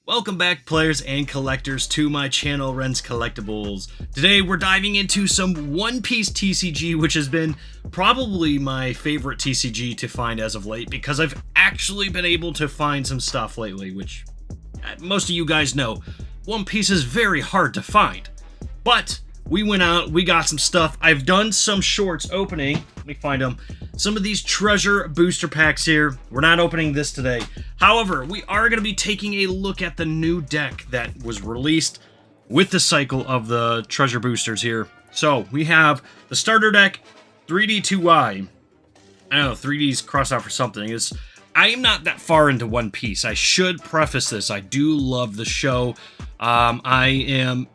Welcome back, players and collectors, to my channel, Ren's Collectibles. Today we're diving into some One Piece TCG, which has been probably my favorite TCG to find as of late, because I've actually been able to find some stuff lately, which most of you guys know, One Piece is very hard to find. But we went out, we got some stuff. I've done some shorts opening, let me find them, some of these treasure booster packs here. We're not opening this today. However, we are going to be taking a look at the new deck that was released with the cycle of the treasure boosters here. So we have the starter deck, 3D2Y. I don't know, 3D's crossed out for something. I am not that far into One Piece. I should preface this. I do love the show. I'm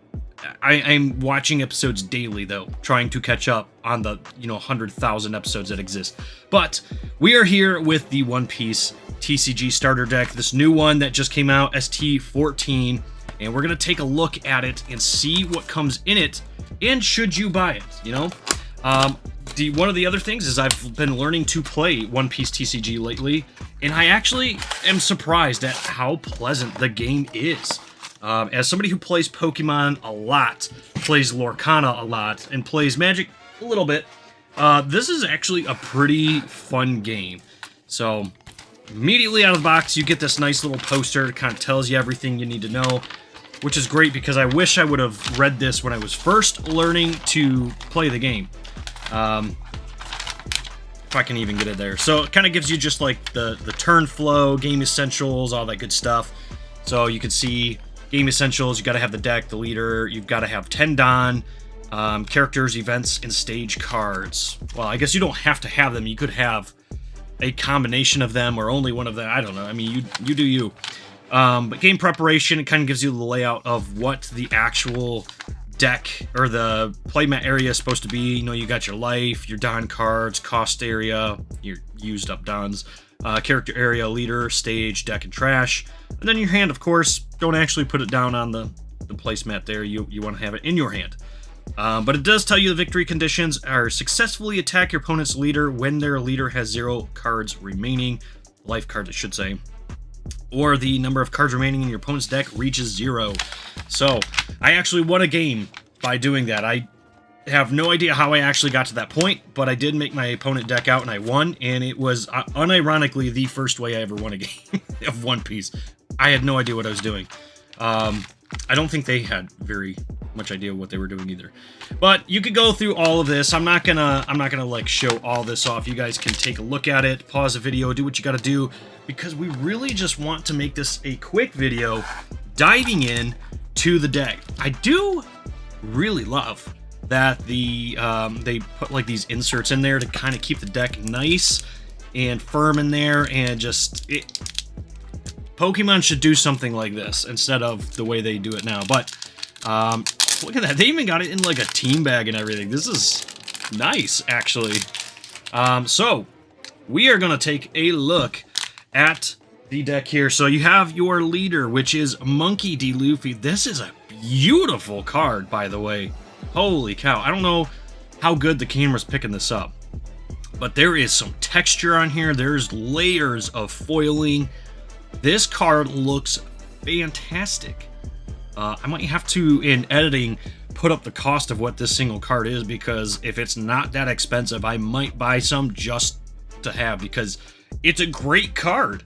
watching episodes daily, though, trying to catch up on the 100,000 episodes that exist. But we are here with the One Piece TCG starter deck, this new one that just came out, ST14, and we're gonna take a look at it and see what comes in it, and should you buy it? One of the other things is I've been learning to play One Piece TCG lately, and I actually am surprised at how pleasant the game is. As somebody who plays Pokemon a lot, plays Lorcana a lot, and plays Magic a little bit, this is actually a pretty fun game. So, immediately out of the box, you get this nice little poster that kind of tells you everything you need to know, which is great because I wish I would have read this when I was first learning to play the game. If I can even get it there. So, it kind of gives you just like the turn flow, game essentials, all that good stuff. So, you can see game essentials, you got to have the deck, the leader, you've got to have 10 Don, characters, events, and stage cards. Well, I guess you don't have to have them. You could have a combination of them or only one of them. I don't know. I mean, you do you. But game preparation, it kind of gives you the layout of what the actual deck or the playmat area is supposed to be. You got your life, your Don cards, cost area, your used up Dons, character area, leader, stage, deck, and trash. And then your hand, of course. Don't actually put it down on the placemat there. You want to have it in your hand. But it does tell you the victory conditions are successfully attack your opponent's leader when their leader has 0 cards remaining. Life cards, I should say. Or the number of cards remaining in your opponent's deck reaches 0. So, I actually won a game by doing that. I have no idea how I actually got to that point, but I did make my opponent deck out and I won, and it was unironically the first way I ever won a game of One Piece. I had no idea what I was doing. I don't think they had very much idea what they were doing either. But you could go through all of this. I'm not gonna like show all this off. You guys can take a look at it, pause the video, do what you gotta do, because we really just want to make this a quick video diving in to the deck. I do really love that they put like these inserts in there to kind of keep the deck nice and firm in there, and just Pokemon should do something like this instead of the way they do it now. But look at that, they even got it in like a team bag and everything. This is nice, actually. So we are gonna take a look at the deck here. So you have your leader, which is Monkey D. Luffy. This is a beautiful card, by the way. Holy cow. I don't know how good the camera's picking this up, but there is some texture on here. There's layers of foiling. This card looks fantastic. I might have to, in editing, put up the cost of what this single card is, because if it's not that expensive, I might buy some just to have, because it's a great card.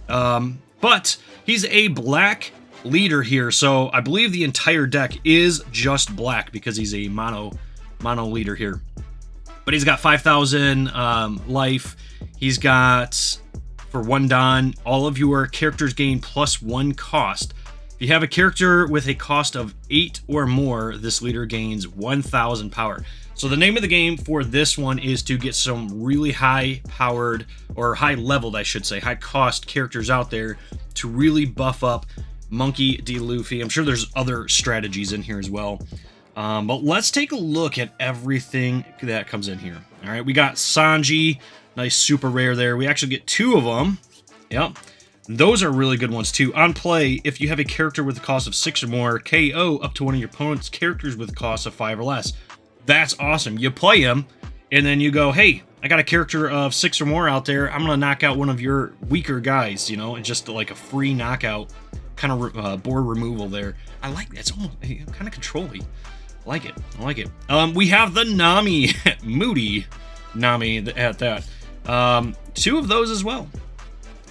But he's a black leader here, so I believe the entire deck is just black because he's a mono leader here. But he's got 5,000 life. He's got, for 1 Don, all of your characters gain +1 cost. If you have a character with a cost of 8 or more, this leader gains 1,000 power. So the name of the game for this one is to get some really high-powered, or high-leveled, I should say, high-cost characters out there to really buff up Monkey D. Luffy. I'm sure there's other strategies in here as well. But let's take a look at everything that comes in here. All right, we got Sanji, nice super rare there. We actually get 2 of them. Yep. Those are really good ones too. On play, if you have a character with a cost of 6 or more, KO up to one of your opponent's characters with a cost of 5 or less. That's awesome. You play him, and then you go, hey, I got a character of 6 or more out there. I'm going to knock out one of your weaker guys, and just like a free knockout. kind of board removal there. I like that. It's almost kind of control-y. I like it. I like it. We have the Nami, Moody Nami at that. 2 of those as well.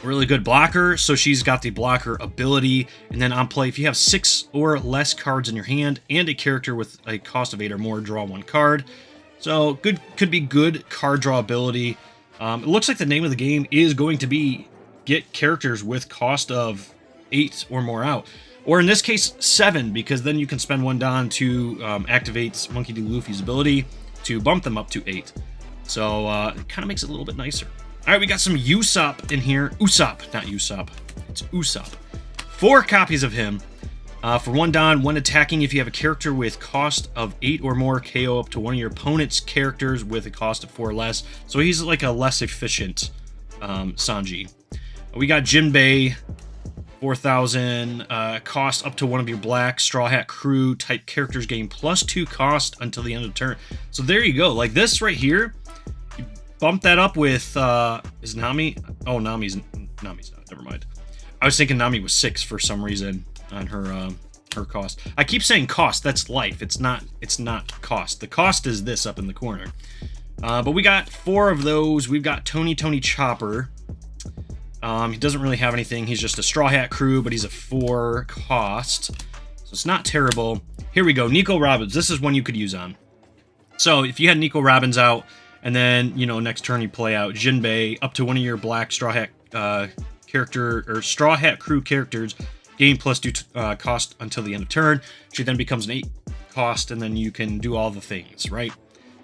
Really good blocker, so she's got the blocker ability, and then on play, if you have 6 or less cards in your hand and a character with a cost of 8 or more, draw 1 card. So good, could be good card draw ability. It looks like the name of the game is going to be get characters with cost of 8 or more out, or in this case 7, because then you can spend 1 Don to activate Monkey D. Luffy's ability to bump them up to 8. So it kind of makes it a little bit nicer. All right, we got some Usopp in here. Usopp, not Usopp. It's Usopp. 4 copies of him. For 1 Don, 1 attacking. If you have a character with cost of 8 or more, KO up to one of your opponent's characters with a cost of 4 or less. So he's like a less efficient Sanji. We got Jinbei, 4,000 cost up to one of your black Straw Hat Crew type characters, gain +2 cost until the end of the turn. So there you go. Like this right here. Bump that up with, is Nami? Oh, Nami's not, never mind. I was thinking Nami was 6 for some reason on her cost. I keep saying cost, that's life. It's not cost. The cost is this up in the corner. But we got 4 of those. We've got Tony Chopper. He doesn't really have anything. He's just a Straw Hat Crew, but he's a 4 cost. So it's not terrible. Here we go, Nico Robins. This is one you could use on. So if you had Nico Robins out, and then, you know, next turn you play out Jinbei up to one of your black Straw Hat character or Straw Hat Crew characters, gain +2 cost until the end of turn. She then becomes an 8 cost, and then you can do all the things, right?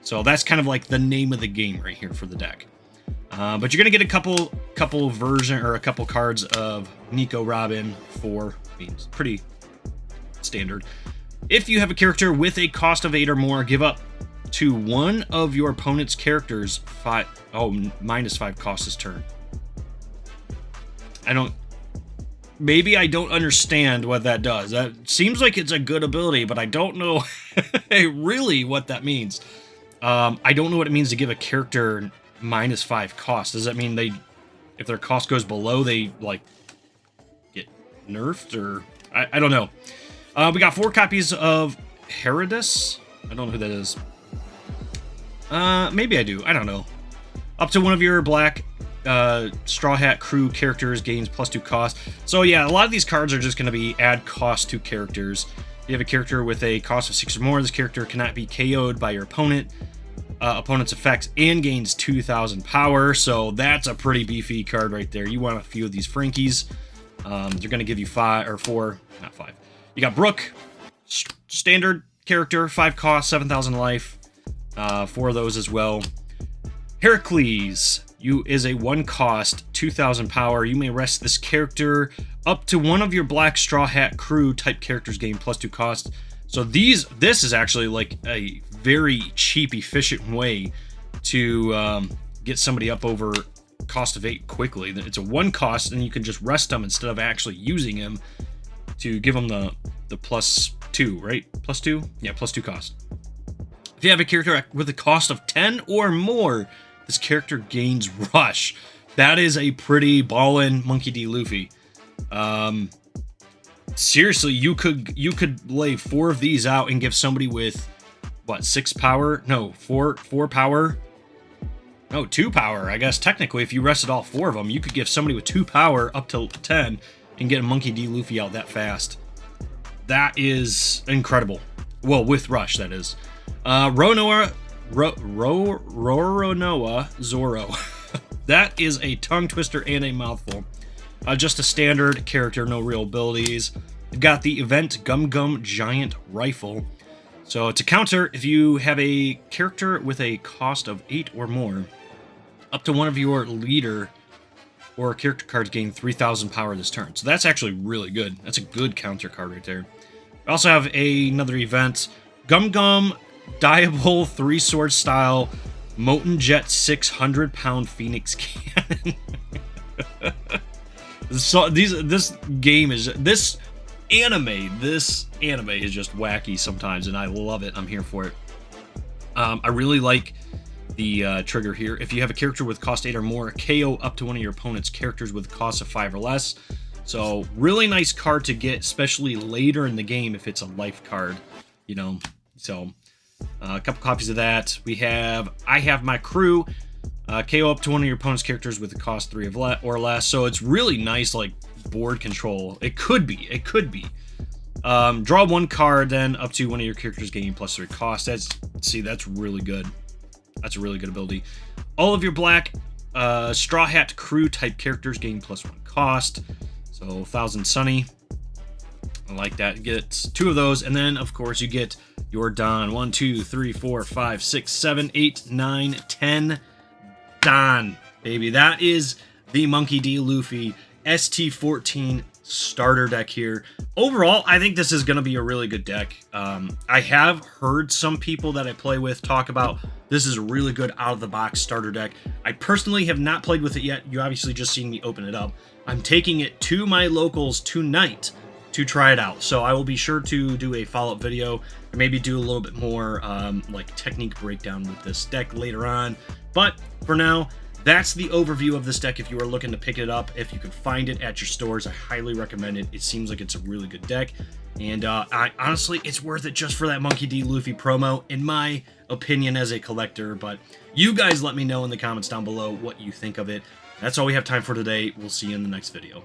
So that's kind of like the name of the game right here for the deck. But you're gonna get a couple version or a couple cards of Nico Robin for means pretty standard. If you have a character with a cost of 8 or more, give up to one of your opponent's characters -5 cost this turn. Maybe I don't understand what that does. That seems like it's a good ability, but I don't know really what that means. I don't know what it means to give a character -5 cost. Does that mean if their cost goes below, they like get nerfed, or I don't know. We got 4 copies of Herodus. I don't know who that is. Maybe I do. I don't know. Up to one of your black Straw Hat Crew characters gains +2 cost. So yeah, a lot of these cards are just going to be add cost to characters. If you have a character with a cost of 6 or more, this character cannot be KO'd by your opponent's effects, and gains 2,000 power. So that's a pretty beefy card right there. You want a few of these Frankies. They're going to give you 5 or 4, not 5. You got Brook, standard character, 5 cost, 7,000 life. 4 of those as well. Heracles, you is a 1 cost, 2,000 power. You may rest this character up to one of your black Straw Hat Crew type characters, gain +2 cost. So this is actually like a very cheap, efficient way to get somebody up over cost of 8 quickly. It's a 1 cost, and you can just rest them instead of actually using him to give them the +2, right? +2? Yeah, +2 cost. If you have a character with a cost of 10 or more, this character gains Rush. That is a pretty ballin' Monkey D. Luffy. Seriously, you could lay 4 of these out and give somebody with what, 6 power? No, 4 power. No, 2 power. I guess technically, if you rested all 4 of them, you could give somebody with 2 power up to 10 and get a Monkey D. Luffy out that fast. That is incredible. Well, with Rush, that is. Roronoa Zoro. That is a tongue twister and a mouthful. Just a standard character, no real abilities. You've got the event Gum Gum Giant Rifle. So to counter, if you have a character with a cost of 8 or more, up to one of your leader or character cards gain 3,000 power this turn. So that's actually really good. That's a good counter card right there. We also have another event, Gum Gum Diable 3-sword style Moten Jet 600-pound Phoenix Cannon. So this anime is just wacky sometimes, and I love it. I'm here for it. I really like the trigger here. If you have a character with cost 8 or more, KO up to one of your opponent's characters with cost of 5 or less. So really nice card to get, especially later in the game if it's a life card, you know. So a couple copies of that. I have my crew. KO up to one of your opponent's characters with a cost 3 or less. So it's really nice, like, board control. It could be. Draw 1 card, then up to one of your characters gaining +3 cost. That's really good. That's a really good ability. All of your black Straw Hat crew type characters gain +1 cost. So 1000 Sunny. I like that. Get 2 of those, and then of course you get your Don. 1, 2, 3, 4, 5, 6, 7, 8, 9, 10. Don, baby. That is the Monkey D. Luffy ST14 starter deck here. Overall, I think this is going to be a really good deck. I have heard some people that I play with talk about this is a really good out-of-the-box starter deck. I personally have not played with it yet. You obviously just seen me open it up. I'm taking it to my locals tonight to try it out. So I will be sure to do a follow-up video, or maybe do a little bit more like technique breakdown with this deck later on. But for now, that's the overview of this deck. If you are looking to pick it up, if you can find it at your stores, I highly recommend it. It seems like it's a really good deck. And honestly, it's worth it just for that Monkey D. Luffy promo, in my opinion, as a collector. But you guys let me know in the comments down below what you think of it. That's all we have time for today. We'll see you in the next video.